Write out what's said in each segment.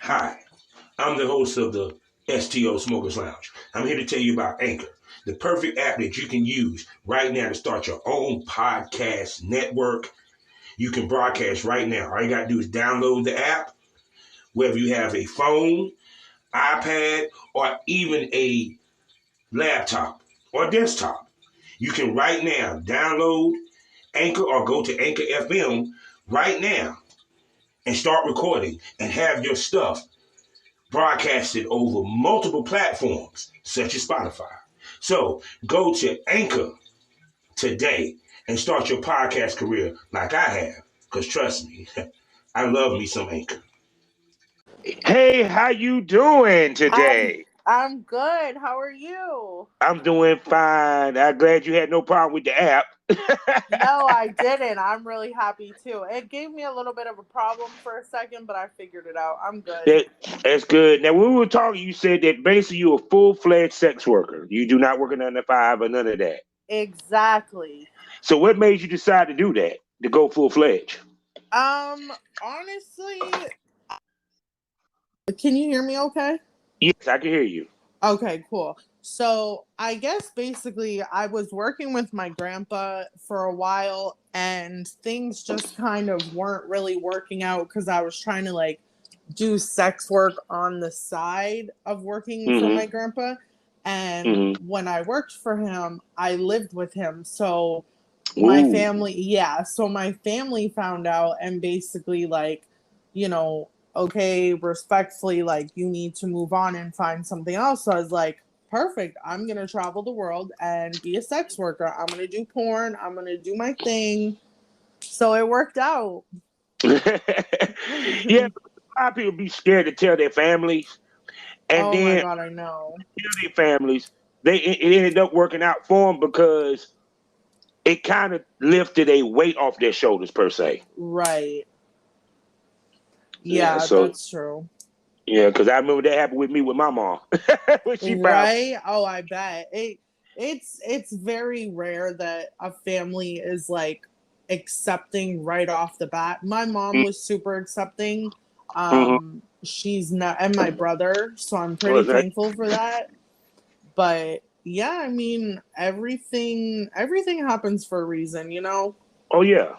Hi, I'm the host of the STO Smokers Lounge. I'm here to tell you about Anchor, the perfect app that you can use right now to start your own podcast network. You can broadcast right now. All you got to do is download the app, whether you have a phone, iPad, or even a laptop or desktop. You can right now download Anchor or go to Anchor FM right now and start recording and have your stuff broadcasted over multiple platforms such as Spotify. So go to Anchor today and start your podcast career like I have. Because trust me, I love me some Anchor. Hey, how you doing I'm today? I'm good. How are you? I'm doing fine. I'm glad you had no problem with the app. No, I didn't. I'm really happy too. It gave me a little bit of a problem for a second, but I figured it out. I'm good. That, that's good. Now, when we were talking, you said that basically you're a full-fledged sex worker. You do not work a 9 to 5 or none of that. Exactly. So, what made you decide to do that, to go full-fledged? Honestly, can you hear me okay? Yes, I can hear you. Okay, cool. So, I guess basically I was working with my grandpa for a while and things just kind of weren't really working out because I was trying to do sex work on the side of working for my Mm-hmm. grandpa. And Mm-hmm. when I worked for him, I lived with him. So Ooh. my family found out and basically you know, okay, respectfully, you need to move on and find something else. So I was like, perfect. I'm going to travel the world and be a sex worker. I'm going to do porn. I'm going to do my thing. So it worked out. Yeah, a lot of people be scared to tell their families, and Oh my then God, I know. tell their families, it ended up working out for them because it kind of lifted a weight off their shoulders per se. Right. Yeah, Yeah, so that's true. yeah, because I remember that happened with me with my mom when she found. Right? Oh, I bet. It's very rare that a family is accepting right off the bat. My mom was super accepting. Mm-hmm. She's not, and my brother, so I'm pretty Was that? thankful for that. But yeah, I mean, everything happens for a reason, you know? Oh yeah,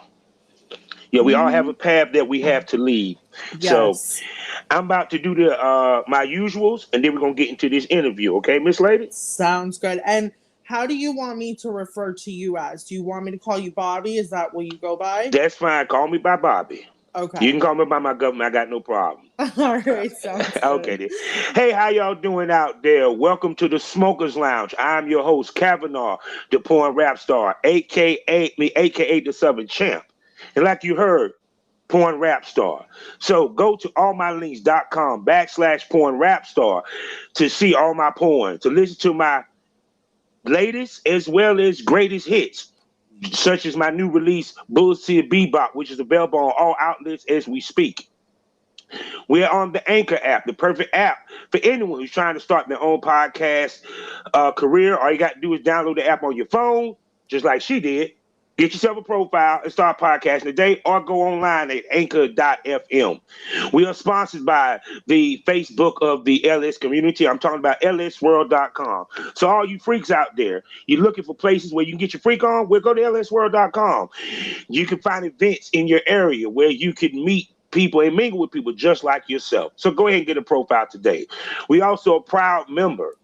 yeah. We all have Mm-hmm. a path that we have to lead. So Yes. I'm about to do the my usuals, and then we're gonna get into this interview. Okay, Miss Lady? Sounds good. And how do you want me to refer to you as? Do you want me to call you Bobby? Is that what you go by? That's fine. Call me by Bobby. You Okay. can call me by my government. I got no problem. All right, sounds Okay. good. Then. Hey, how y'all doing out there? Welcome to the Smokers Lounge. I'm your host, Kavanaugh, the porn rap star, aka the Southern Champ. And like you heard, porn rap star. So go to allmylinks.com/porn rap star to see all my porn, to listen to my latest as well as greatest hits, such as my new release, Bullshit Bebop, which is available on all outlets as we speak. We're on the Anchor app, the perfect app for anyone who's trying to start their own podcast career. All you got to do is download the app on your phone, just like she did. Get yourself a profile and start podcasting today, or go online at anchor.fm. We are sponsored by the Facebook of the LS community. I'm talking about lsworld.com. So all you freaks out there, you're looking for places where you can get your freak on, we'll go to lsworld.com. You can find events in your area where you can meet people and mingle with people just like yourself. So go ahead and get a profile today. We also a proud member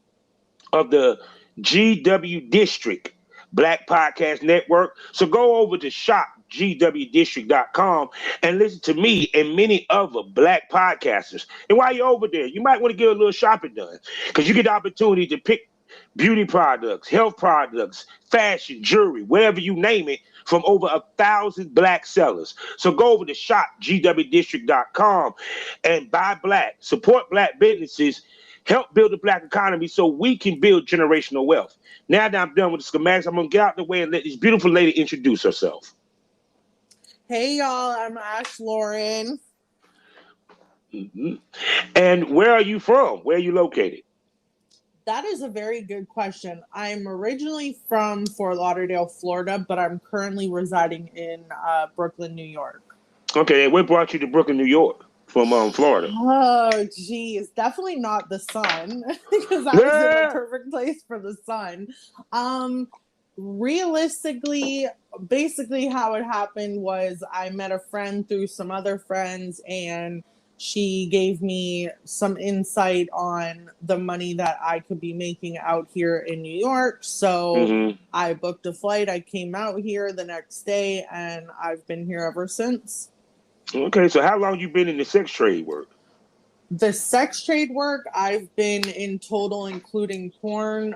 of the GW District Black Podcast Network. So go over to shopgwdistrict.com and listen to me and many other black podcasters. And while you're over there, you might want to get a little shopping done because you get the opportunity to pick beauty products, health products, fashion, jewelry, whatever you name it, from over 1,000 black sellers. So go over to shopgwdistrict.com and buy black, support black businesses, help build the black economy so we can build generational wealth. Now that I'm done with the schematics, I'm going to get out the way and let this beautiful lady introduce herself. Hey y'all, I'm Ash Lauren. Mm-hmm. And where are you from? Where are you located? That is a very good question. I'm originally from Fort Lauderdale, Florida, but I'm currently residing in Brooklyn, New York. Okay, and what brought you to Brooklyn, New York? from Florida? Oh, geez, definitely not the sun because I was in the perfect place for the sun. Realistically, basically, how it happened was I met a friend through some other friends, and she gave me some insight on the money that I could be making out here in New York. So Mm-hmm. I booked a flight. I came out here the next day, and I've been here ever since. Okay, so how long you been in the sex trade work? The sex trade work, I've been in total, including porn.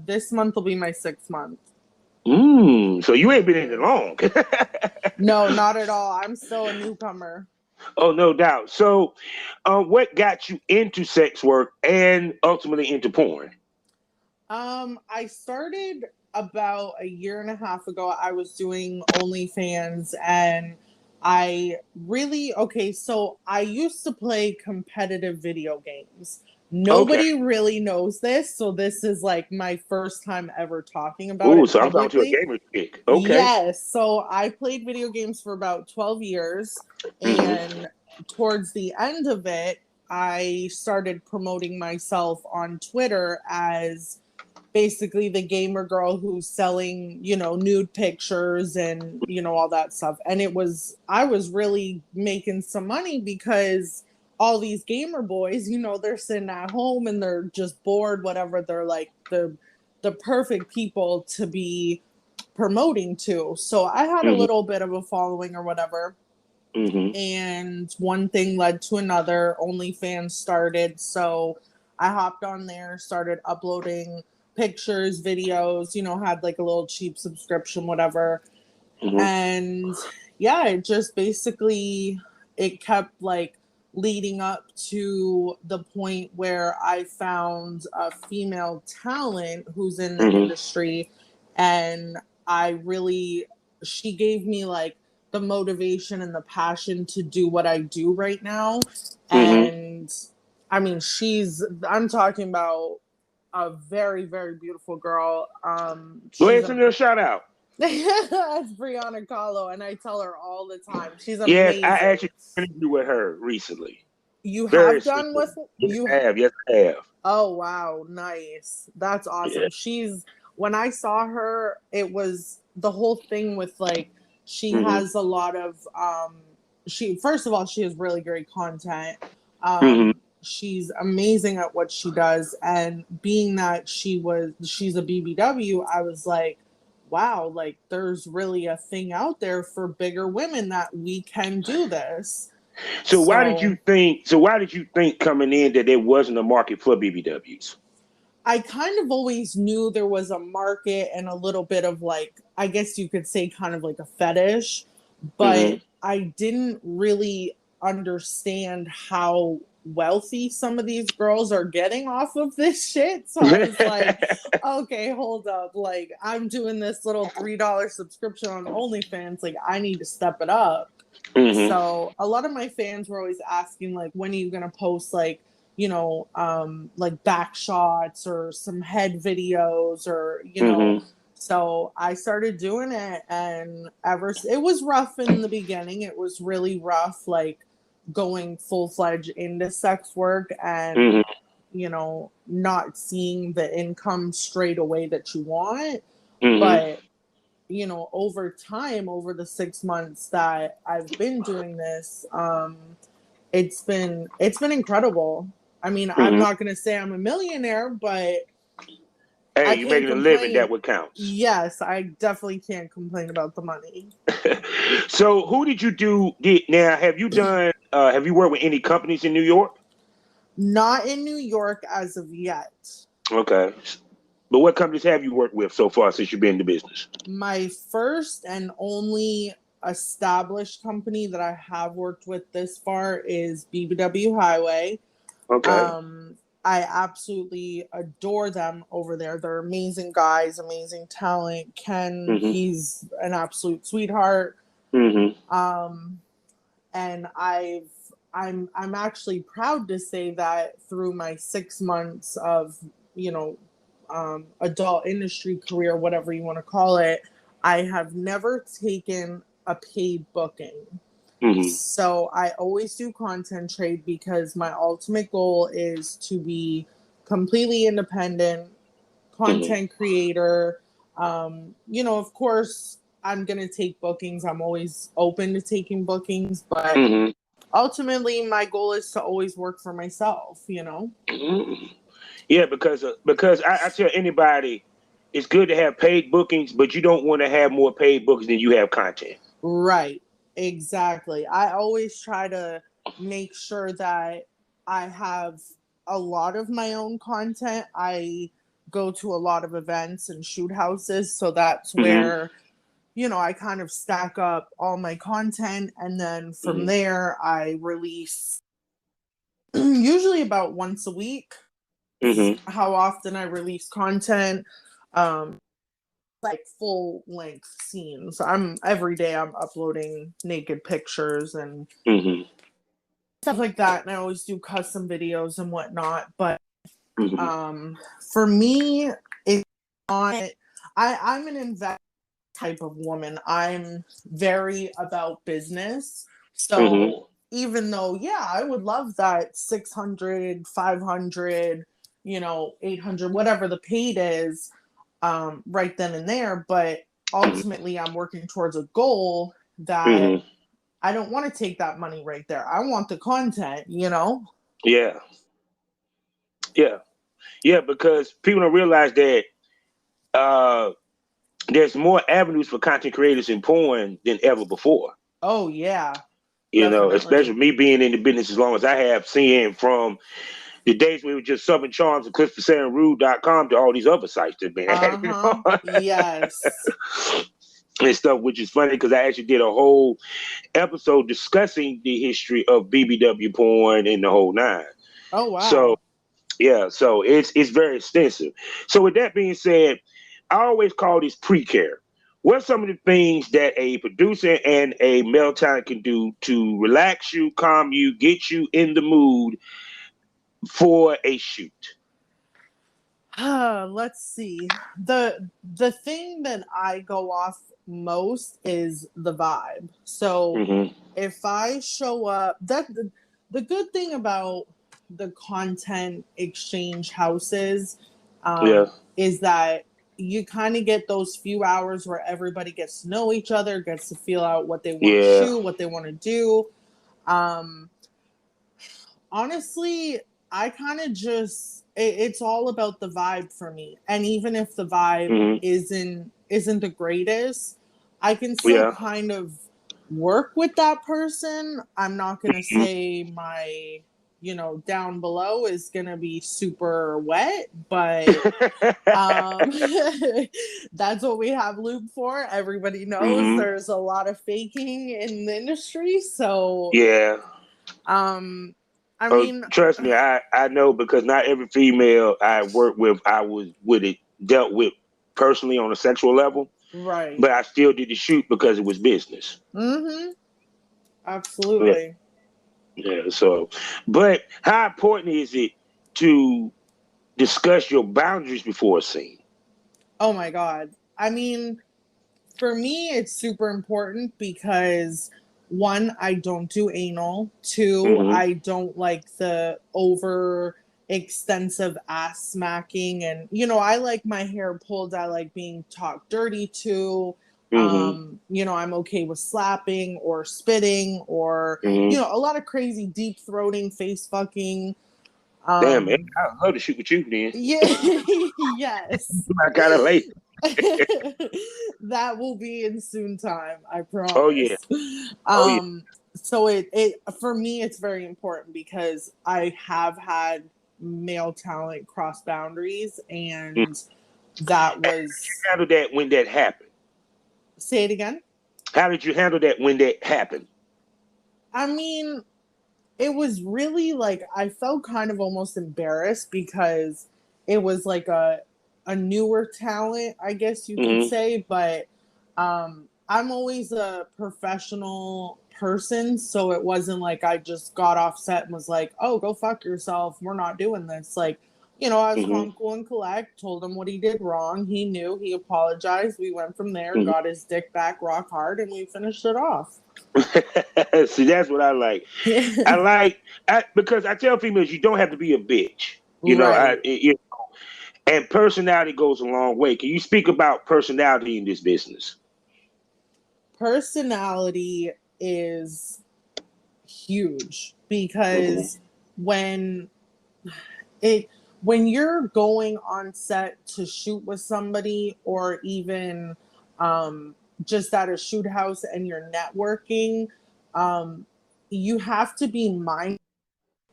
This month will be my 6th month. So you ain't been in it long. No, not at all. I'm still a newcomer. Oh, no doubt. So, what got you into sex work and ultimately into porn? I started about a year and a half ago. I was doing OnlyFans, and I really, okay, so I used to play competitive video games. Okay. Nobody really knows this, so this is like my first time ever talking about Ooh, it so I'm talking to a publicly. gamer chick. Okay. Yes. So I played video games for about 12 years. Mm-hmm. And towards the end of it, I started promoting myself on Twitter as basically the gamer girl who's selling, nude pictures and, all that stuff. And I was really making some money because all these gamer boys, they're sitting at home and they're just bored, whatever. They're like the perfect people to be promoting to. So I had a Mm-hmm. little bit of a following or whatever. Mm-hmm. And one thing led to another. OnlyFans started. So I hopped on there, started uploading pictures, videos, had like a little cheap subscription, whatever. Mm-hmm. And yeah, it just basically it kept like leading up to the point where I found a female talent who's in the Mm-hmm. industry, and she gave me like the motivation and the passion to do what I do right now. Mm-hmm. And I mean, I'm talking about a very, very beautiful girl. Go ahead, send her a shout out. That's Brianna Kahlo, and I tell her all the time. She's Yes, I amazing. actually interviewed with her recently. You Very have sweet. done with Yes, you I have. Yes, I have. Oh wow, nice. That's Yeah. awesome. When I saw her, it was the whole thing with like she Mm-hmm. has a lot of she first of all, she has really great content. Mm-hmm. She's amazing at what she does, and being that she's a BBW, I was like, wow, like there's really a thing out there for bigger women that we can do this. So why did So you think? So why did you think coming in that there wasn't a market for BBWs? I kind of always knew there was a market and a little bit of like, I guess you could say kind of like a fetish, Mm-hmm. but I didn't really understand how wealthy some of these girls are getting off of this shit. So I was like, okay, hold up. Like, I'm doing this little $3 subscription on OnlyFans. Like, I need to step it up. Mm-hmm. So a lot of my fans were always asking, like, when are you going to post, like, like back shots or some head videos or, Mm-hmm. so I started doing it, and it was rough in the beginning. It was really rough, like going full-fledged into sex work and, Mm-hmm. not seeing the income straight away that you want. Mm-hmm. But, over time, over the 6 months that I've been doing this, it's been incredible. I mean, I'm Mm-hmm. not going to say I'm a millionaire, but Hey, I you're can't making a living. complain. That what counts. Yes, I definitely can't complain about the money. So who did you do? Now, have you done? Have you worked with any companies in New York? Not in New York as of yet. Okay. But what companies have you worked with so far since you've been in the business? My first and only established company that I have worked with this far is BBW Highway. Okay. I absolutely adore them over there. They're amazing guys, amazing talent. Ken, Mm-hmm. he's an absolute sweetheart. Mm-hmm. Um, and I'm actually proud to say that through my 6 months of, you know, adult industry career, whatever you want to call it, I have never taken a paid booking. Mm-hmm. So I always do content trade because my ultimate goal is to be completely independent content creator. Of course, I'm going to take bookings. I'm always open to taking bookings, but Mm-hmm. ultimately my goal is to always work for myself, Mm-hmm. Yeah, because I tell anybody it's good to have paid bookings, but you don't want to have more paid bookings than you have content. Right. Exactly. I always try to make sure that I have a lot of my own content. I go to a lot of events and shoot houses, so that's Mm-hmm. where I kind of stack up all my content, and then from Mm-hmm. there I release usually about once a week. Mm-hmm. How often I release content, um, like full length scenes. Every day I'm uploading naked pictures and Mm-hmm. stuff like that, and I always do custom videos and whatnot. But Mm-hmm. for me, it's not. I'm an invest type of woman. I'm very about business. Mm-hmm. So even though, yeah, I would love that 600, 500, 800, whatever the paid is, right then and there. But ultimately, I'm working towards a goal that Mm-hmm. I don't want to take that money right there. I want the content. Yeah. Yeah. Yeah, because people don't realize that uh, there's more avenues for content creators in porn than ever before. Oh, yeah, definitely. Especially me being in the business as long as I have, seeing from the days we were just subbing charms and CliftonSandRude.com to all these other sites that been added Uh-huh. Yes. and stuff, which is funny because I actually did a whole episode discussing the history of BBW porn and the whole nine. Oh, So wow. yeah, so it's very extensive. So with that being said, I always call this pre-care. What's some of the things that a producer and a male talent can do to relax you, calm you, get you in the mood for a shoot? Let's see. The thing that I go off most is the vibe. So Mm-hmm. if I show up, the good thing about the content exchange houses, Yeah, is that you kind of get those few hours where everybody gets to know each other, gets to feel out what they want to yeah. shoot, what they want to do. Um, Honestly, I kind of just it's all about the vibe for me. And even if the vibe Mm-hmm. isn't the greatest, I can still Yeah. kind of work with that person. I'm not going to Mm-hmm. say my down below is going to be super wet, but um that's what we have lube for. Everybody knows Mm-hmm. there's a lot of faking in the industry, so Yeah. um I Oh, mean, trust me, I know because not every female I worked with, I was with it dealt with personally on a sexual level, right. but I still did the shoot because it was business. Mm-hmm. Yeah, Absolutely. yeah. So, but how important is it to discuss your boundaries before a scene? Oh my God. I mean, for me, it's super important because one, I don't do anal. Two, Mm-hmm. I don't like the over extensive ass smacking. And, I like my hair pulled. I like being talked dirty to. Mm-hmm. I'm okay with slapping or spitting or, Mm-hmm. a lot of crazy deep throating, face fucking. Damn, man, Um, I'd love to shoot with you then. yeah, yes. I got it late. That will be in soon time, I Oh yeah. promise. Oh yeah. So it for me it's very important because I have had male talent cross boundaries, Mm. and that How did was you handle that when that happened? say it again. How did you handle that when that happened? I mean, it was really like I felt kind of almost embarrassed because it was like a newer talent, I guess you could Mm-hmm. say, but I'm always a professional person, so it wasn't like I just got off set and was like, "Oh, go fuck yourself. We're not doing this." Like, I was Mm-hmm. calm, cool, and collect. Told him what he did wrong. He knew. He apologized. We went from there. Mm-hmm. Got his dick back, rock hard, and we finished it off. See, that's what I like. Because I tell females you don't have to be a bitch. Right. And personality goes a long way. Can you speak about personality in this business? Personality is huge Hmm. because when it when you're going on set to shoot with somebody or even just at a shoot house and you're networking, um, you have to be mindful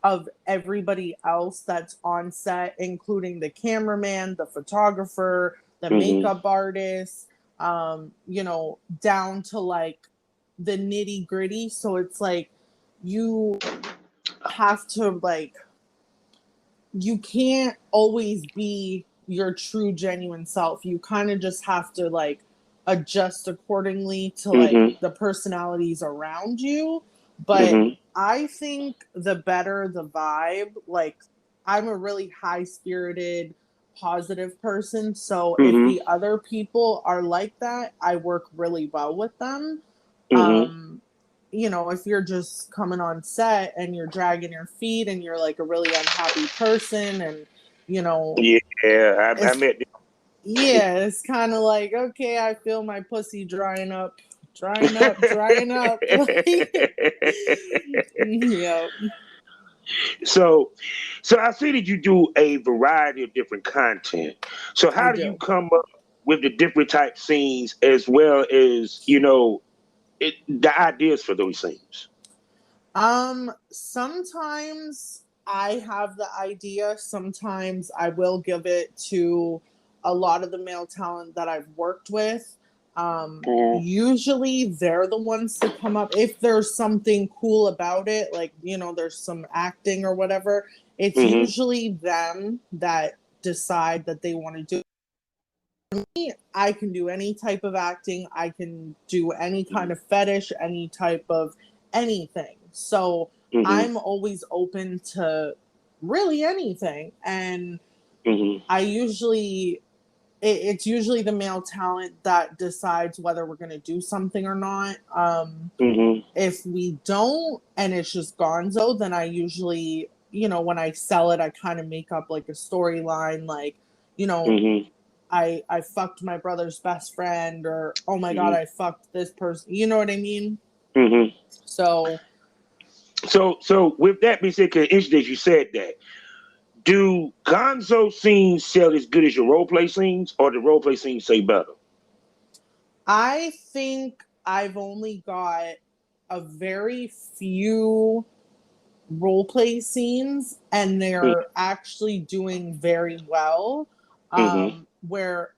of everybody else that's on set, including the cameraman, the photographer, the Hmm. makeup artist, down to like the nitty gritty. So it's like you have to like you can't always be your true genuine self. You kind of just have to like adjust accordingly to like Hmm. the personalities around you. But Hmm. I think the better the vibe, like I'm a really high spirited, positive person. So if Hmm. the other people are like that, I work really well with them. Hmm. Um, if you're just coming on set and you're dragging your feet and you're like a really unhappy person and, you know, Yeah, I it's, met them. yeah, it's kind of like, okay, I feel my pussy drying up, drying up, drying up. Yeah, So, so I see that you do a variety of different content. So I how do you do. come up with the different type scenes as well as, the ideas for those scenes? Sometimes I have the idea, sometimes I will give it to a lot of the male talent that I've worked with. Hmm. Usually they're the ones to come up if there's something cool about it, like, there's some acting or whatever. It's Hmm. usually them that decide that they want to do it. I can do any type of acting, I can do any kind of fetish, any type of anything. So Hmm. I'm always open to really anything. And Hmm. I usually, it's usually the male talent that decides whether we're going to do something or not. Hmm. If we don't and it's just gonzo, then I usually, when I sell it, I kind of make up like a storyline, like, you know, Hmm. I fucked my brother's best friend, or oh my god, Hmm. I fucked this person. You know what I mean? Hmm. So So with that being said, 'cause it's interesting that you said that. Do Gonzo scenes sell as good as your role play scenes, or the role play scenes say better? I think I've only got a very few role play scenes and they're actually doing very well. Hmm. Where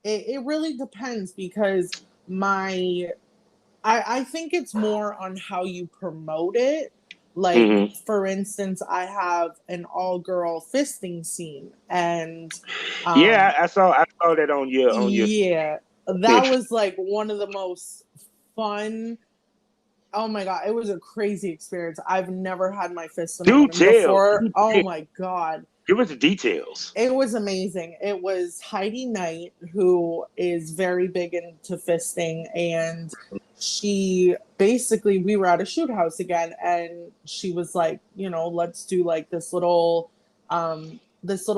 it really depends because my I think it's more on how you promote it. Like, Hmm. for instance, I have an all girl fisting scene, and Yeah, um, I saw that on your yeah, that picture. was like one of the most fun. Oh my god, it was a crazy experience. I've never had my fist in a Do woman tell. before. Oh my god, Give us the details. it was amazing. It was Heidi Knight, who is very big into fisting, and she basically, we were at a shoot house again, and she was like, let's do like this little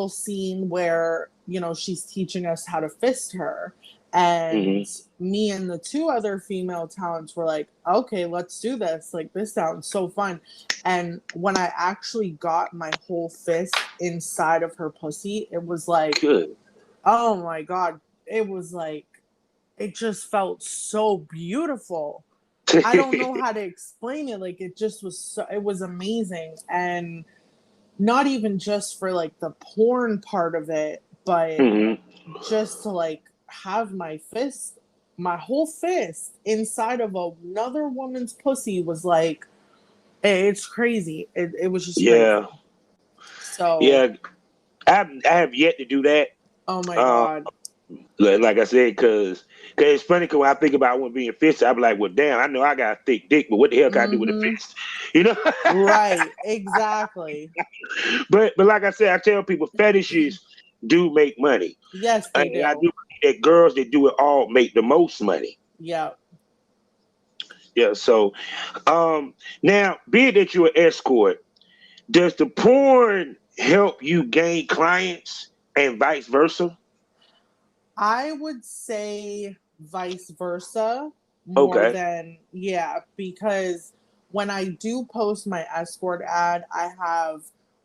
scene where, she's teaching us how to fist her. Hmm. And me and the two other female talents were like, okay, let's do this. Like, this sounds so fun. And when I actually got my whole fist inside of her pussy, it was like, Good. oh my God. It was like, it just felt so beautiful. I don't know how to explain it. Like, it just was so, it was amazing. And not even just for like the porn part of it, but Hmm. just to like have my whole fist inside of another woman's pussy was like, it's crazy. It was just Yeah, crazy. So, yeah. I have yet to do that. oh my Uh, God. like I said, because it's funny. Cause when I think about when being fisted, I'm like, well, damn, I know I got a thick dick, but what the hell can I do with a Mm-hmm. fist? You know. Right. Exactly. But like I said, I tell people fetishes do make money, Yes, they and I do do. believe that girls that do it all make the most money. Yeah. Yeah. So, now, being that you're an escort, does the porn help you gain clients and vice versa? I would say vice versa more Okay. than, yeah, because when I do post my escort ad, I have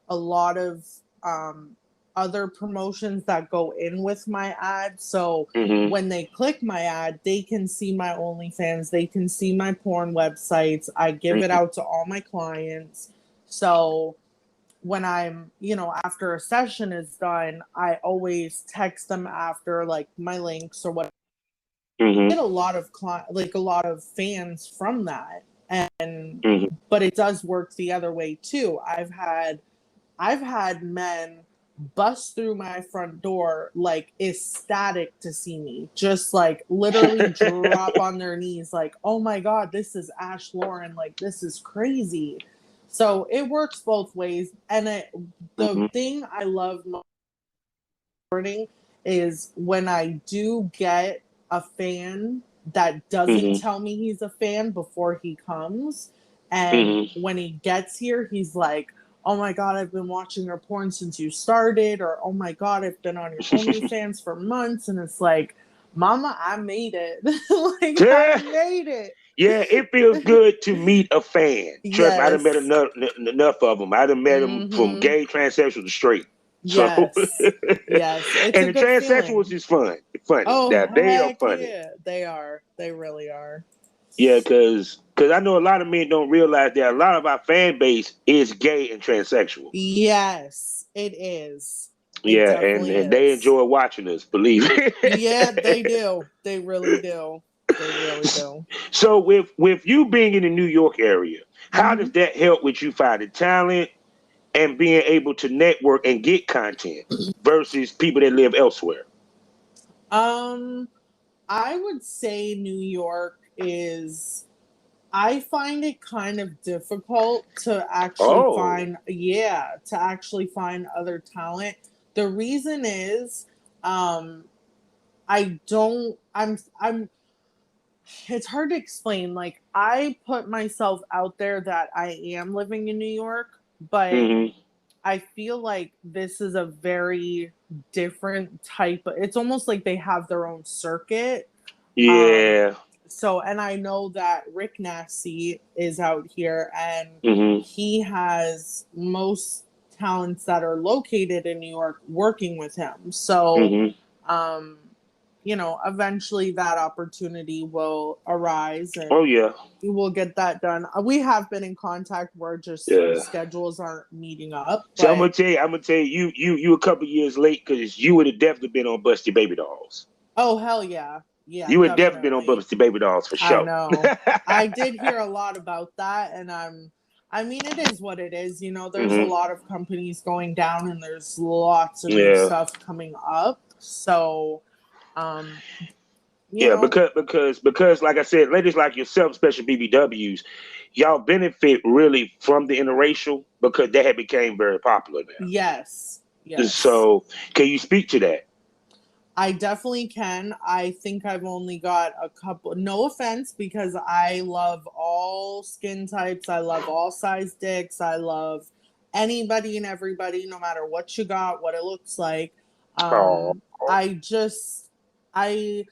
a lot of um, other promotions that go in with my ad. So Mm-hmm. when they click my ad, they can see my OnlyFans, they can see my porn websites. I give it out to all my clients. So when I'm, after a session is done, I always text them after, like, my links or what. Mm-hmm. Get a lot of a lot of fans from that, and Mm-hmm. but it does work the other way too. I've had men bust through my front door like ecstatic to see me, just like literally drop on their knees, like, oh my god, this is Ash Lauren, like this is crazy. So it works both ways, and the Mm-hmm. thing I love most is when I do get a fan that doesn't Mm-hmm. tell me he's a fan before he comes. And Mm-hmm. when he gets here, he's like, oh my God, I've been watching your porn since you started. Or, oh my God, I've been on your OnlyFans for months. And it's like, Mama, I made it. Like, I made it. Yeah, it feels good to meet a fan. Trust me, I done met Yes. enough of them. I done met them from Mm-hmm. gay, transsexual to straight. So, Yes. Yes. It's and a the good transsexuals feeling. is funny. Oh, That they are heck funny. yeah. They are. They really are. Yeah, because I know a lot of men don't realize that a lot of our fan base is gay and transsexual. Yes, it is. It Yeah, and, definitely and they is. enjoy watching us, believe Yeah, they it. do. They really do. They really do. So with you being in the New York area, how Hmm. does that help with you finding talent and being able to network and get content versus people that live elsewhere? Um, I would say New York is, I find it kind of difficult to actually Oh. find, yeah, to actually find other talent. The reason is, um, I don't, I'm it's hard to explain. Like, I put myself out there that I am living in New York, but Hmm. I feel like this is a very different type of, it's almost like they have their own circuit. Um Yeah. so, and I know that Rick Nasty is out here, and Hmm. he has most talents that are located in New York working with him. So Hmm. um eventually that opportunity will arise, Oh and yeah. we will get that done. We have been in contact where just Yeah. schedules aren't meeting up, So but I'm gonna tell you, you a couple years late because you would have definitely been on Busty Baby Dolls. oh, hell yeah. Yeah, You would have definitely been on definitely. Busty Baby Dolls for I sure. know. I did hear a lot about that, and I mean, it is what it is. There's a Hmm. lot of companies going down, and there's lots of new Yeah. stuff coming up. So, um, you Yeah, know, because like I said, ladies like yourself, especially BBWs, y'all benefit really from the interracial because that had became very popular yes, now. yes. So can you speak to that? I definitely can. I think I've only got a couple. No offense, because I love all skin types. I love all size dicks. I love anybody and everybody, no matter what you got, what it looks like. Oh. I just, I,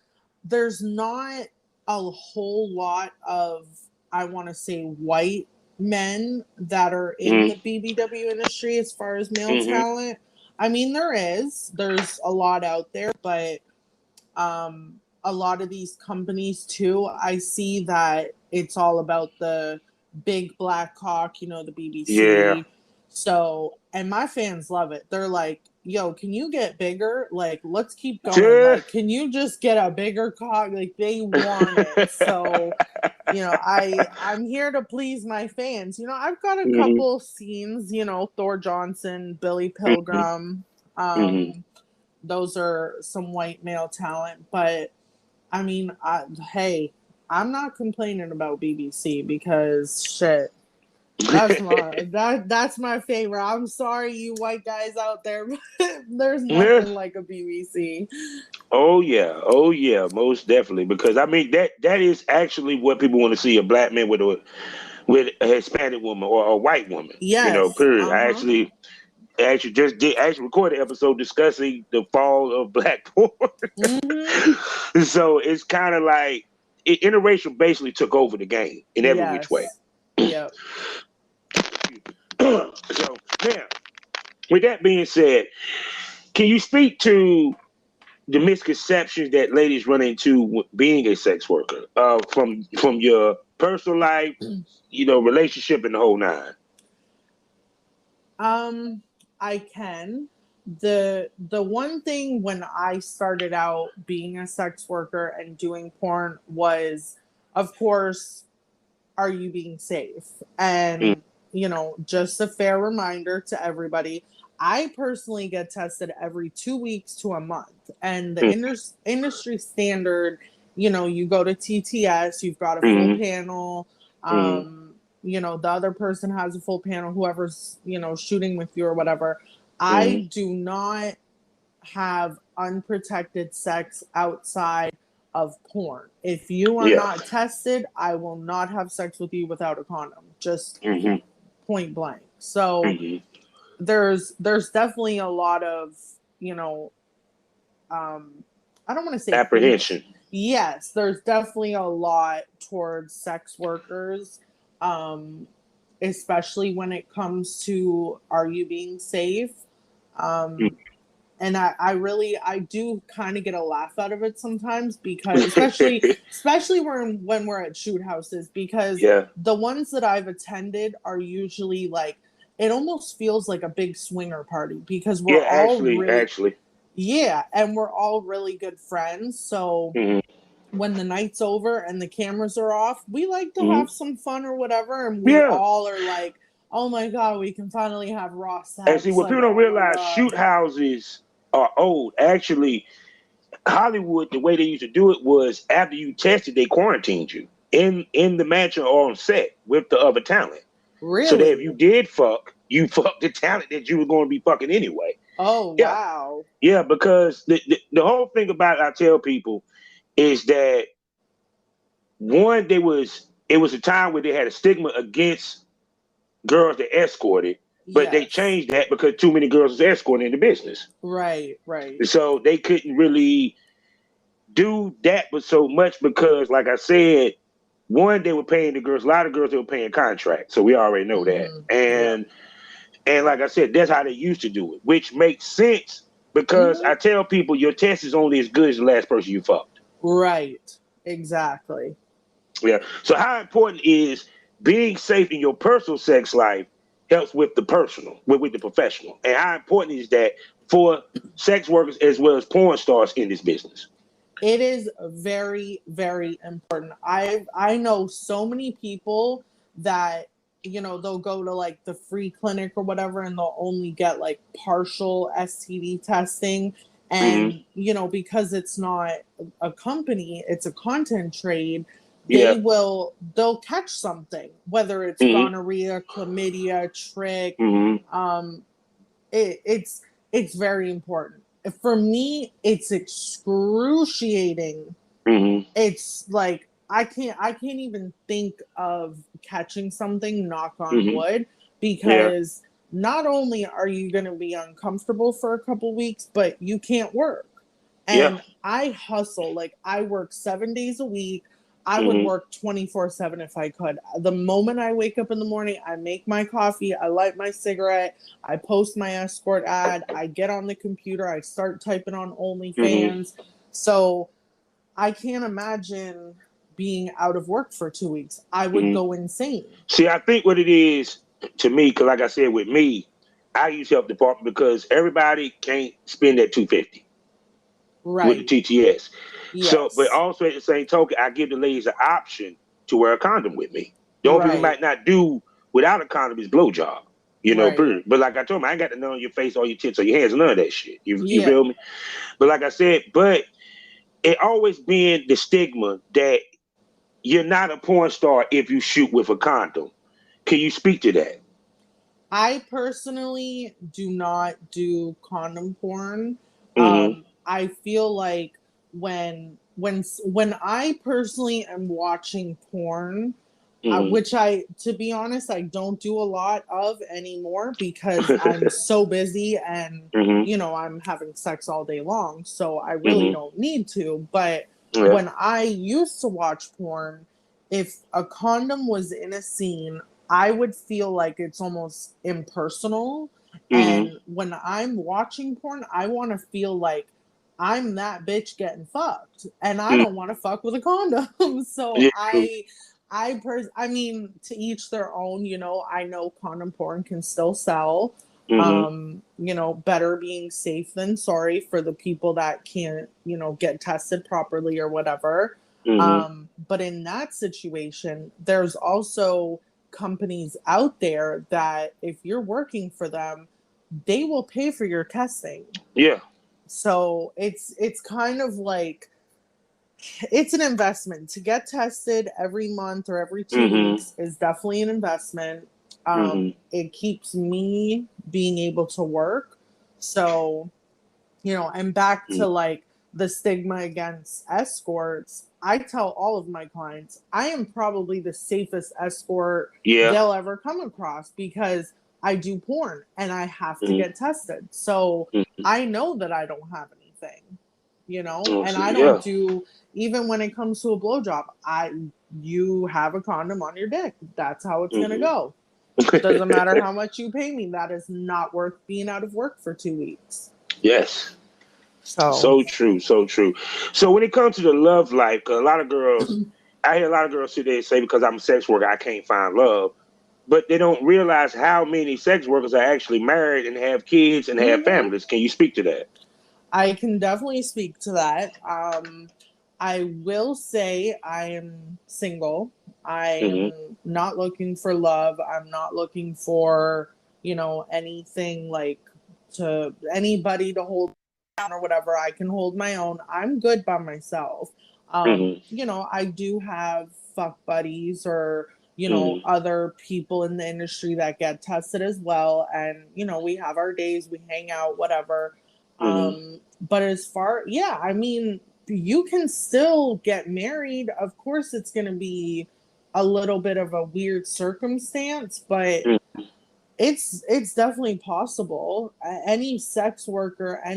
there's not a whole lot of, I want to say, white men that are in Hmm. the BBW industry as far as male Hmm. talent. I mean, there's a lot out there, but a lot of these companies too, I see that it's all about the big black cock, the Yeah. BBC. So, and my fans love it. They're like, yo, can you get bigger? Like, let's keep going. Yeah. Like, can you just get a bigger cock? Like, they want it. So, I'm here to please my fans. I've got a Hmm. couple scenes, Thor Johnson, Billy Hmm. Pilgrim. Hmm. Those are some white male talent, but I mean, hey, I'm not complaining about BBC because shit, that's my favorite. I'm sorry, you white guys out there, but there's Yeah. nothing like a BBC. Oh yeah, most definitely. Because I mean that is actually what people want to see, a black man with a Hispanic woman or a white woman. Yes. Period. I Uh-huh. actually recorded an episode discussing the fall of black porn. Mm-hmm. So it's kind of like interracial basically took over the game in every which way. Yes. Yep. So now, with that being said, can you speak to the misconceptions that ladies run into being a sex worker, from your personal life, relationship, and the whole nine? Um, I can. The one thing when I started out being a sex worker and doing porn was, of course, are you being safe? Mm, And, just a fair reminder to everybody, I personally get tested every 2 weeks to a month. And the mm, industry standard, you go to TTS, you've got a full mm, panel. mm, The other person has a full panel, whoever's, shooting with you or whatever. mm. I do not have unprotected sex outside of porn. If you are Yeah. not tested, I will not have sex with you without a condom. Just Hmm. point blank. So Hmm. there's definitely a lot of, you know, um I don't want to say hoops. Apprehension. Yes, there's definitely a lot towards sex workers. Um Especially when it comes to are you being safe? Um and I do kind of get a laugh out of it sometimes, because especially when we're at shoot houses, because Yeah. the ones that I've attended are usually like, it almost feels like a big swinger party, because Yeah. we're all Actually. really, Actually. yeah, and we're all really good friends. So Hmm. when the night's over and the cameras are off, we like to Hmm. have some fun or whatever, and we Yeah. all are like, oh my god, we can finally have raw And see, sex, what like, people don't oh my realize, god. shoot houses are old. Actually, Hollywood, the way they used to do it was after you tested, they quarantined you in the mansion or on set with the other talent. So that if you Really? did fuck, you fucked the talent that you were going to be fucking anyway. Oh Yeah, wow. yeah. Because the whole thing about it, I tell people is that one, it was a time where they had a stigma against girls that escorted, but they Yes. changed that because too many girls was escorting in the business. Right, right. So they couldn't really do that but so much because, like I said, one, they were paying the girls, a lot of girls they were paying contracts. So we already know that. Mm-hmm. Yeah. And like I said, that's how they used to do it, which makes sense because Mm-hmm. I tell people your test is only as good as the last person you fucked. Right. Exactly. Yeah. So how important is being safe in your personal sex life helps with the personal, with the professional. And how important is that for sex workers as well as porn stars in this business? It is very, very important. I know so many people that, they'll go to like the free clinic or whatever, and they'll only get like partial STD testing. Hmm. And, because it's not a company, it's a content trade, Yeah. they'll catch something, whether it's Hmm. gonorrhea, chlamydia, trick. Hmm. Um, it's very important. For me, it's excruciating. Hmm. It's like I can't even think of catching something, knock on Hmm. wood, Yeah. because not only are you going to be uncomfortable for a couple weeks, but you can't work. Yeah. And I hustle, like I work 7 days a week. I would Hmm. work 24/7 if I could. The moment I wake up in the morning, I make my coffee, I light my cigarette, I post my Escort ad, I get on the computer, I start typing on Hmm. OnlyFans. So I can't imagine being out of work for 2 weeks. I would Hmm. go insane. See, I think what it is to me, because like I said, with me, I use help department because everybody can't spend that 250 with the Right. TTS. So, but Yes. also at the same token, I give the ladies an option to wear a condom with me. The only thing we Right. might not do without a condom is blowjob. Right. Period. But like I told them, I ain't got to know on your face or your tits or your hands, none of that shit. You Yeah. feel me? But like I said, but it always been the stigma that you're not a porn star if you shoot with a condom. Can you speak to that? I personally do not do condom porn. Hmm. I feel like when I personally am watching porn, Mhm. which to be honest, I don't do a lot of anymore because I'm so busy and Mhm. I'm having sex all day long, so I really Mhm. don't need to. But Yeah. when I used to watch porn, if a condom was in a scene, I would feel like it's almost impersonal. Mhm. And when I'm watching porn, I want to feel like I'm that bitch getting fucked, and I Mhm. don't want to fuck with a condom. So Yeah. True. I mean, to each their own. I know condom porn can still sell. Mhm. Better being safe than sorry for the people that can't, get tested properly or whatever. Mhm. But in that situation, there's also companies out there that if you're working for them, they will pay for your testing. Yeah. So it's kind of like it's an investment. To get tested every month or every two Mhm. weeks is definitely an investment. Mhm. It keeps me being able to work. So, and back Mhm. to like the stigma against escorts, I tell all of my clients, I am probably the safest escort Yeah. they'll ever come across because I do porn and I have to Mhm. get tested. So Mhm. I know that I don't have anything, Oh, and so, I don't yeah. do, even when it comes to a blowjob, you have a condom on your dick. That's how it's gonna Mhm. go. Doesn't matter how much you pay me. That is not worth being out of work for 2 weeks. Yes. So, So true. So true. So when it comes to the love life, 'cause a lot of girls, I hear a lot of girls sit there and say, because I'm a sex worker, I can't find love. But they don't realize how many sex workers are actually married and have kids and have mhm, families. Can you speak to that? I can definitely speak to that. I will say I am single. I Hmm. am not looking for love. I'm not looking for, anything like to anybody to hold down or whatever. I can hold my own. I'm good by myself. Hmm. I do have fuck buddies or, Hmm. other people in the industry that get tested as well. And, we have our days, we hang out, whatever. Hmm. But as far, yeah, I mean, you can still get married. Of course, it's going to be a little bit of a weird circumstance, but it's definitely possible. Any sex worker, I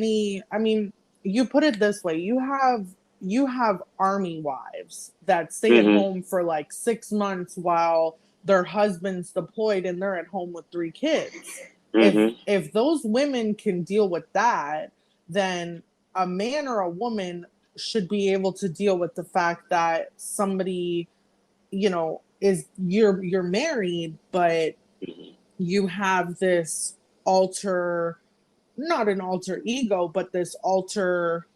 mean, you put it this way: you have army wives that stay at Hmm. home for like 6 months while their husband's deployed and they're at home with 3 kids. If Hmm. if those women can deal with that, then a man or a woman should be able to deal with the fact that somebody, is you're married, but you have this alter not an alter ego, but this alter,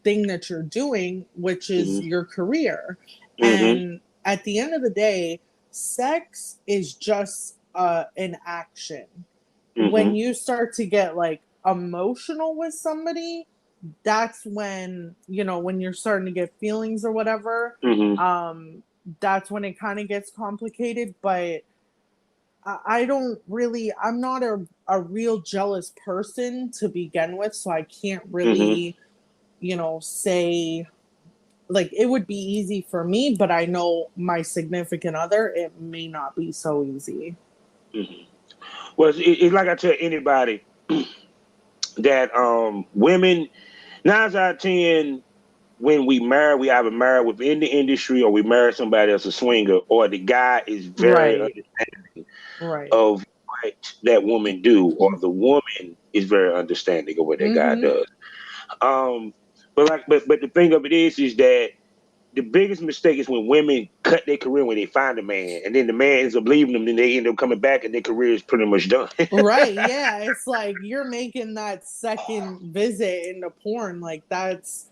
thing that you're doing, which is Hmm. your career. Hmm. And at the end of the day, sex is just an action. When Hmm. you start to get like emotional with somebody, that's when you're starting to get feelings or whatever. Hmm. um that's when it kind of gets complicated. But I don't really, I'm not a real jealous person to begin with, so I can't Hmm. really, say, like, it would be easy for me, but I know my significant other, it may not be so easy. Hmm. Well, it's like I tell anybody that women 9 out of 10 when we marry, we either marry within the industry or we marry somebody else a swinger, or the guy is very Right, understanding right. of what that woman do, or the woman is very understanding of what that guy Mm-hmm. does. Um, but the thing of it is that the biggest mistake is when women cut their career when they find a man, and then the man ends up leaving them, then they end up coming back, and their career is pretty much done. Right, yeah. It's like you're making that second visit into porn. Like, that's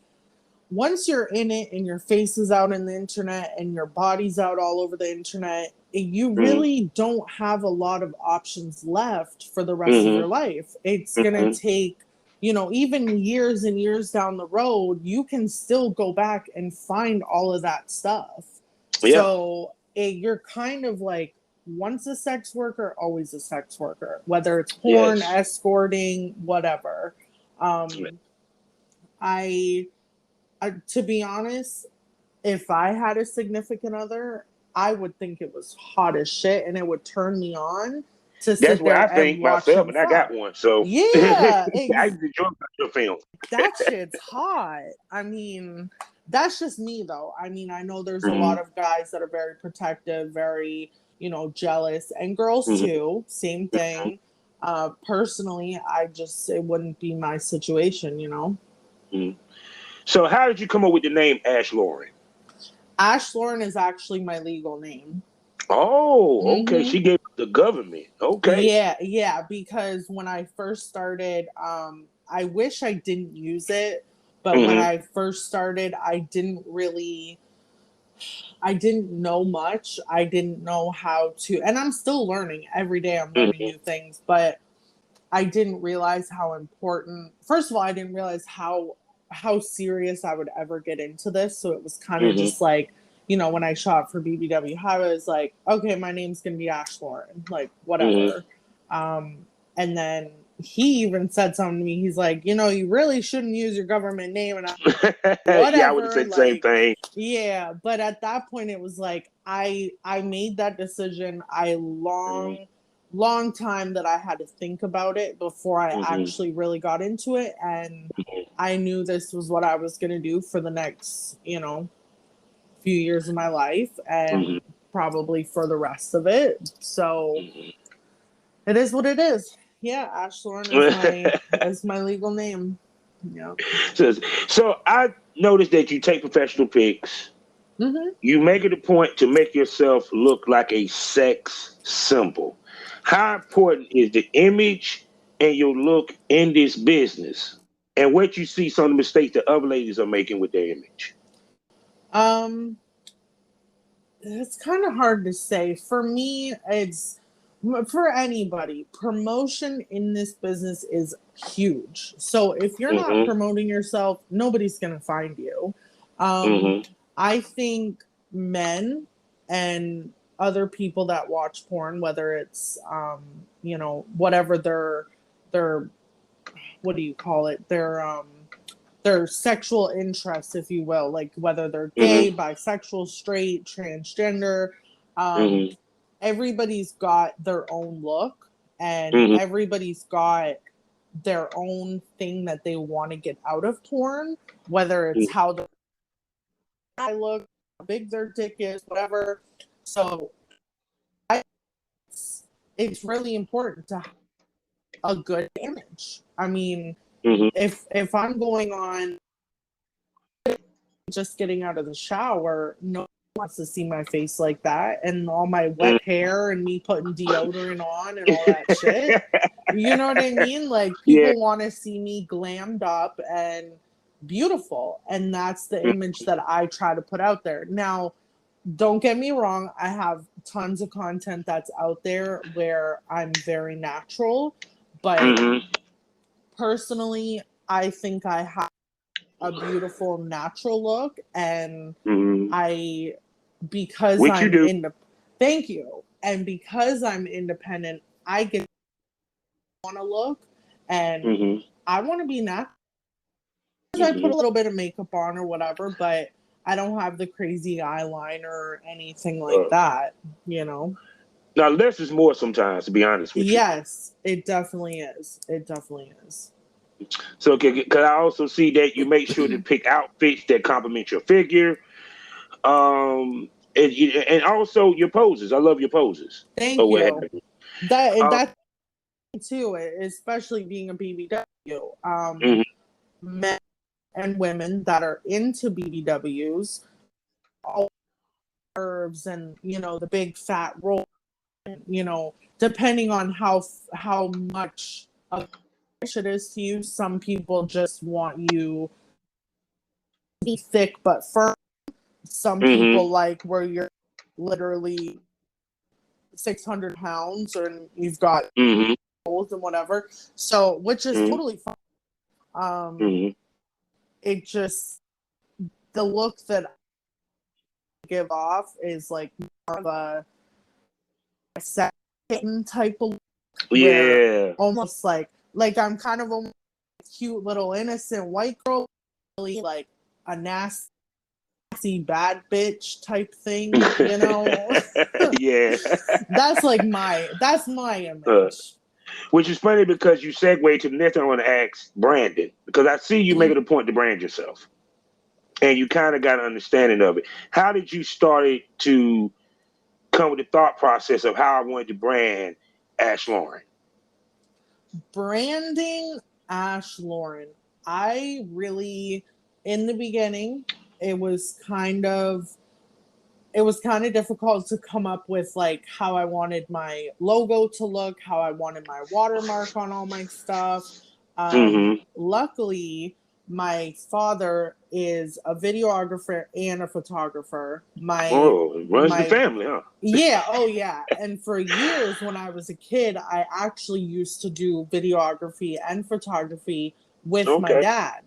once you're in it and your face is out in the internet and your body's out all over the internet, you Hmm. really don't have a lot of options left for the rest of Hmm. your life. It's going to Hmm. take, even years and years down the road, you can still go back and find all of that stuff. Yeah. So you're kind of like, once a sex worker, always a sex worker, whether it's porn, Yes. escorting, whatever. Um, I To be honest, if I had a significant other, I would think it was hot as shit, and it would turn me on to That's sit what I there and think watch myself, him and I got fuck. one. So Yeah, I used to enjoy your film. that shit's hot. I mean, that's just me though. I mean, I know there's a Mm-hmm. lot of guys that are very protective, very, jealous, and girls Mm-hmm. too. Same thing. Personally, it wouldn't be my situation, Mm-hmm. So how did you come up with the name Ash Lauren? Ash Lauren is actually my legal name. Oh, okay. Mm-hmm. She gave it the government. Okay. Yeah, because when I first started, I wish I didn't use it, but when Mm-hmm. I first started, I didn't know much. I didn't know how to, and I'm still learning. Every day I'm learning Mm-hmm. new things, but I didn't realize how important, first of all, I didn't realize how serious I would ever get into this. So it was kind of Mm-hmm. just like, when I shot for BBW, I was like, okay, my name's going to be Ash Lauren, like Mm-hmm. whatever. And then he even said something to me. He's like, you really shouldn't use your government name. And Yeah, I would have whatever, said the same like, thing. yeah. But at that point it was like I made that decision. Long time that I had to think about it before I Mm-hmm. actually really got into it, and Mm-hmm. I knew this was what I was going to do for the next few years of my life, Mm-hmm. and probably for the rest of it. So Mm-hmm. it is what it is. Yeah, Ash Lauren is my legal name. Yeah. So I noticed that you take professional pics. Mm-hmm. You make it a point to make yourself look like a sex symbol. How important is the image and your look in this business? And what you see some of the mistakes that other ladies are making with their image? Um, it's kind of hard to say. For me, it's for anybody. Promotion in this business is huge. So if you're not Mm-hmm. promoting yourself, nobody's gonna find you. Um, Mm-hmm. I think men and other people that watch porn, whether it's whatever their what do you call it, their sexual interests, if you will, like whether they're gay, Mm-hmm. bisexual, straight, transgender. Um, Mm-hmm. everybody's got their own look, and Mm-hmm. everybody's got their own thing that they want to get out of porn, whether it's how the I look, how big their dick is, whatever. So it's really important to have a good image. I mean, Mm-hmm. if I'm going on just getting out of the shower, no one wants to see my face like that, and all my wet hair and me putting deodorant on and all that shit. You know what I mean? Like, Yeah. people want to see me glammed up and beautiful, and that's the image that I try to put out there. Now, don't get me wrong, I have tons of content that's out there where I'm very natural, but Mm-hmm. personally, I think I have a beautiful natural look, and Mm-hmm. I because Which you I'm do. in the thank you, and because I'm independent, I get want to look, and Mm-hmm. I want to be natural. I Mm-hmm. put a little bit of makeup on or whatever, but I don't have the crazy eyeliner or anything like that, you know. Now, less is more sometimes, to be honest with you. Yes, it definitely is. It definitely is. So, because I also see that you make sure to pick outfits that complement your figure, and also your poses. I love your poses. Thank Or what have you. you. Um, That too, especially being a BBW. mhm, Men and women that are into BBWs, all curves and the big fat roll. Depending on how much of it is to you, some people just want you to be thick but firm. Some mhm, people like where you're literally 600 pounds and you've got mhm, holes and whatever. So, which is mhm, totally fine. Um, mhm, it just the look that I give off is like more of a kitten type of look, where yeah. almost like I'm kind of a cute little innocent white girl, really like a nasty bad bitch type thing, you know. Yeah. That's my Uh, image. which is funny because you segue to the next thing I want to ask, branding, because I see you making a point to brand yourself, and you kind of got an understanding of it. How did you start it to come with the thought process of how I wanted to brand Ash Lauren? Branding Ash Lauren. I really, in the beginning, it was kind of difficult to come up with like how I wanted my logo to look, how I wanted my watermark on all my stuff. Mm-hmm. Luckily, my father is a videographer and a photographer. Oh, it runs the My family, huh? Yeah, oh yeah. And for years when I was a kid, I actually used to do videography and photography with my Okay. dad.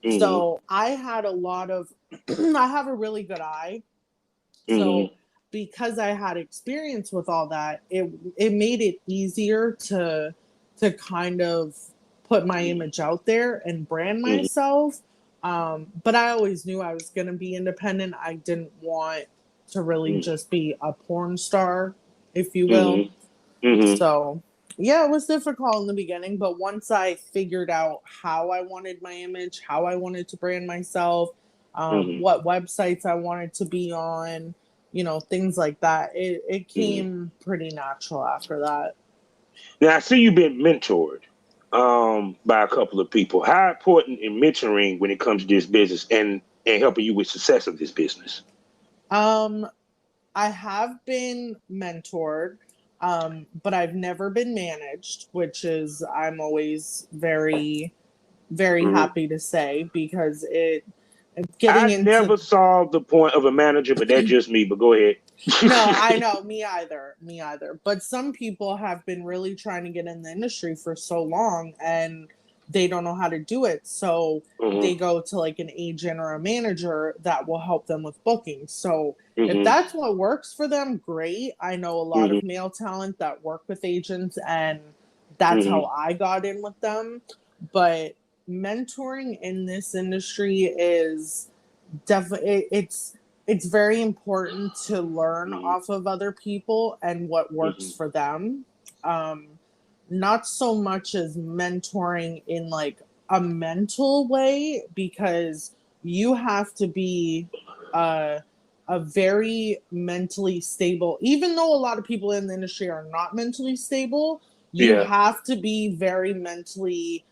Mm-hmm. So I had a lot of I have a really good eye. So Mm-hmm. because I had experience with all that, it made it easier to kind of put my image out there and brand Mm-hmm. myself. But I always knew I was going to be independent. I didn't want to really just be a porn star, if you will. Mm-hmm. Mm-hmm. So yeah, it was difficult in the beginning, but once I figured out how I wanted my image, how I wanted to brand myself, Mm-hmm. what websites I wanted to be on, things like that, it Mm-hmm. came pretty natural after that. Now I see you've been mentored by a couple of people. How important in mentoring when it comes to this business and helping you with success of this business? Um, I have been mentored, but I've never been managed, which is I'm always very, very Mm-hmm. happy to say because it getting I into never saw the point of a manager, but that's just me. But go ahead. No, I know, me either, me either. But some people have been really trying to get in the industry for so long and they don't know how to do it. So they Mm-hmm. go to like an agent or a manager that will help them with booking. So if Mm-hmm. that's what works for them, great. I know a lot Mm-hmm. of male talent that work with agents and that's how Mm-hmm. I got in with them. But mentoring in this industry is definitely it's very important to learn Mm-hmm. off of other people and what works Mm-hmm. for them. um Not so much as mentoring in like a mental way, because you have to be uh a very mentally stable, even though a lot of people in the industry are not mentally stable, you Yeah. have to be very mentally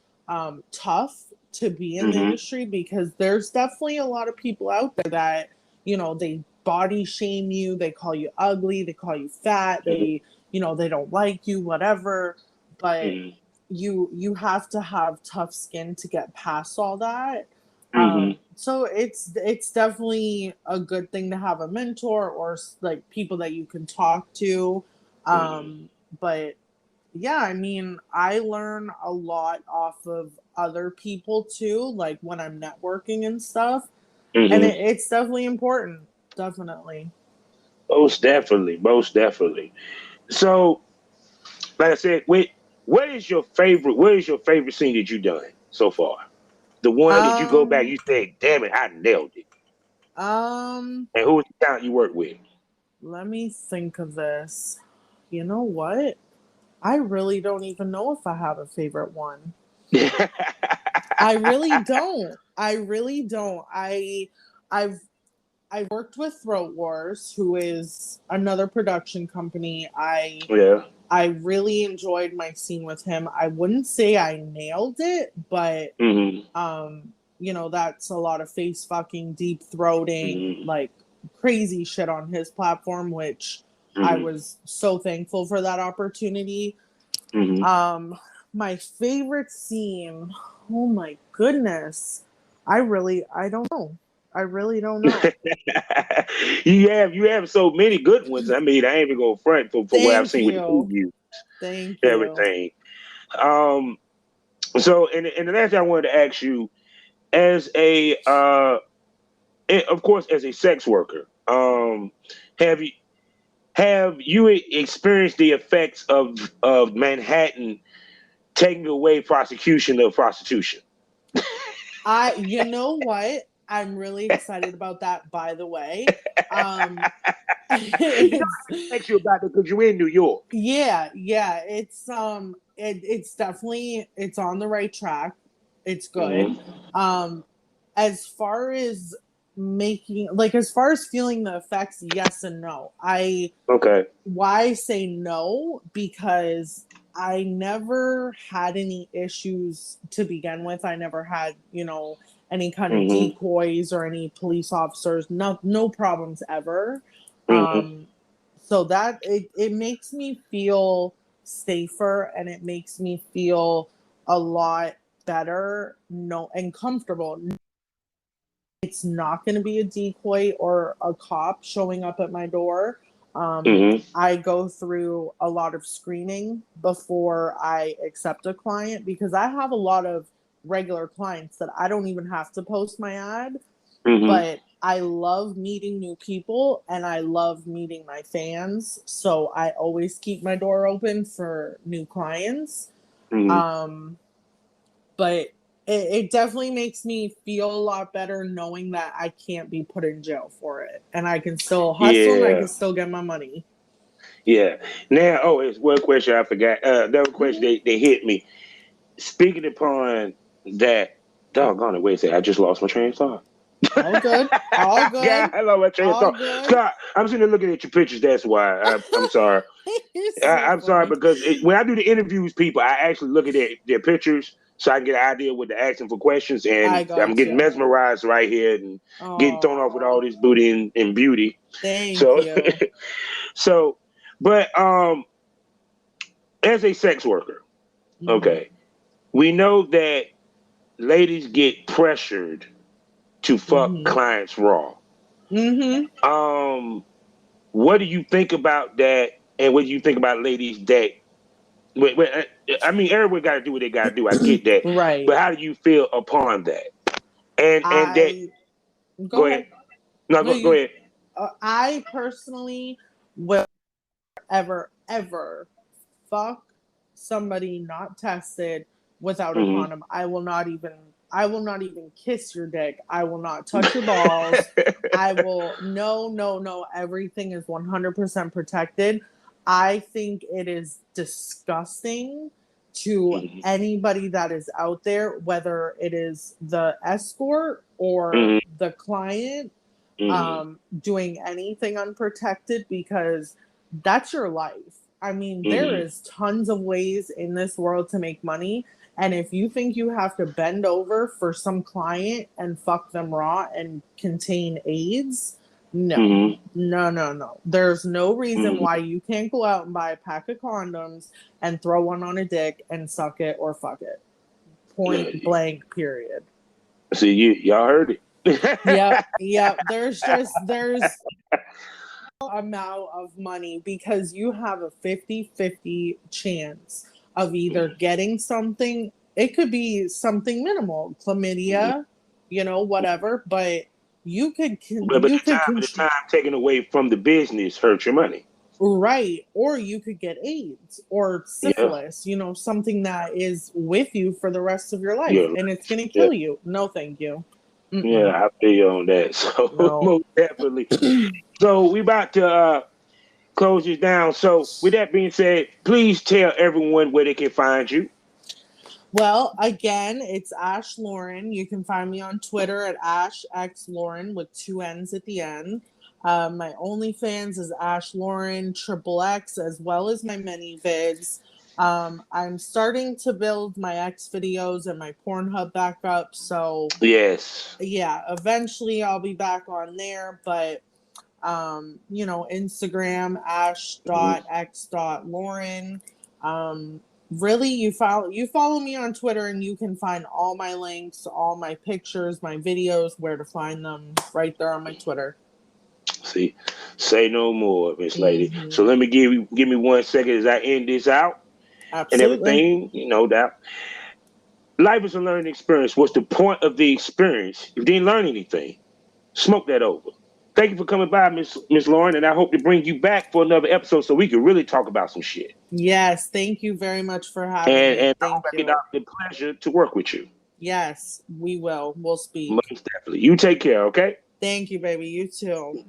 tough to be in the Mm-hmm. industry, because there's definitely a lot of people out there that, they body shame you, they call you ugly, they call you fat, they don't like you, whatever. But Mm-hmm. you have to have tough skin to get past all that. Mm-hmm. So it's definitely a good thing to have a mentor or like people that you can talk to. Mm-hmm. But yeah, I mean, I learn a lot off of other people too, like when I'm networking and stuff. And Mm-hmm. it's definitely important. Definitely. Most definitely. Most definitely. So, like I said, wait, what is your favorite scene that you've done so far? The one that you go back, Um, you think, damn it, I nailed it. um, And who was the talent you work with? Let me think of this. You know what? I really don't even know if I have a favorite one. I really don't. I really don't. I've I worked with Throat Wars, who is another production company. Yeah. I really enjoyed my scene with him. I wouldn't say I nailed it, but Mm-hmm. that's a lot of face fucking, deep throating, Mm-hmm. like crazy shit on his platform, which I Mm-hmm. was so thankful for that opportunity. Mm-hmm. Um, my favorite scene, oh my goodness. I don't know. I really don't know. You have so many good ones. I mean, I ain't even gonna front for what I've Thank seen with the you. preview Thank and you. everything. Um, so and the last thing I wanted to ask you, as a of course as a sex worker, have you experienced the effects of Manhattan taking away prosecution of prostitution? You know what? I'm really excited about that, by the way. You know, It's, I text you about it because you're in New York. yeah, it's definitely it's on the right track. It's good. Um, as far as as far as feeling the effects, yes and no. Okay. Why say no? Because I never had any issues to begin with. I never had, any kind of decoys or any police officers. No problems ever. Um, so that it makes me feel safer, and it makes me feel a lot better, and comfortable. It's not going to be a decoy or a cop showing up at my door. I go through a lot of screening before I accept a client, because I have a lot of regular clients that I don't even have to post my ad, but I love meeting new people and I love meeting my fans. So I always keep my door open for new clients. But it definitely makes me feel a lot better knowing that I can't be put in jail for it, and I can still hustle and I can still get my money. Yeah. Now, it's one question I forgot. Another question they hit me. Speaking upon that, doggone it, wait a second, I just lost my train of thought. All good. All good. God, I lost my train of thought. Good. Scott, I'm sitting there looking at your pictures. That's why. I'm sorry. I'm sorry because when I do the interviews, people, I actually look at their pictures so I can get an idea what they're asking for questions, and I'm getting mesmerized right here and getting thrown off with all this booty and beauty. Thank you. So, but as a sex worker, okay, we know that ladies get pressured to fuck clients raw. What do you think about that? And what do you think about ladies that? I mean, everyone got to do what they got to do. I get that, right? But how do you feel upon that? And that. Go ahead. No, go ahead. I personally will ever fuck somebody not tested without a condom. I will not even kiss your dick. I will not touch your balls. I will no. Everything is 100% protected. I think it is disgusting to anybody that is out there, whether it is the escort or the client, doing anything unprotected, because that's your life. I mean, there is tons of ways in this world to make money. And if you think you have to bend over for some client and fuck them raw and contain AIDS, no. There's no reason why you can't go out and buy a pack of condoms and throw one on a dick and suck it or fuck it. Point blank, period. See, y'all heard it. Yep. There's amount of money, because you have a 50-50 chance of either getting something. It could be something minimal, chlamydia, whatever, but you could the time taken away from the business hurt your money, right? Or you could get AIDS or syphilis, something that is with you for the rest of your life, and it's going to kill you. No, thank you. I feel you on that. So most definitely. So we about to close this down. So with that being said, please tell everyone where they can find you. Well, again, it's Ash Lauren. You can find me on Twitter at AshXLauren with 2 N's at the end. My OnlyFans is Ash Lauren XXX, as well as my many vids. I'm starting to build my X videos and my Pornhub back up. So eventually I'll be back on there. But Instagram ash.x.lauren. Really, you follow me on Twitter and you can find all my links, all my pictures, my videos, where to find them right there on my Twitter. See, say no more, Miss Lady. So let me give me 1 second as I end this out. Absolutely. And everything, no doubt. Life is a learning experience. What's the point of the experience if you didn't learn anything? Smoke that over. Thank you for coming by, Miss Lauren, and I hope to bring you back for another episode so we can really talk about some shit. Yes, thank you very much for having me. And I hope I get the pleasure to work with you. Yes, we will. We'll speak. Most definitely. You take care, okay? Thank you, baby. You too.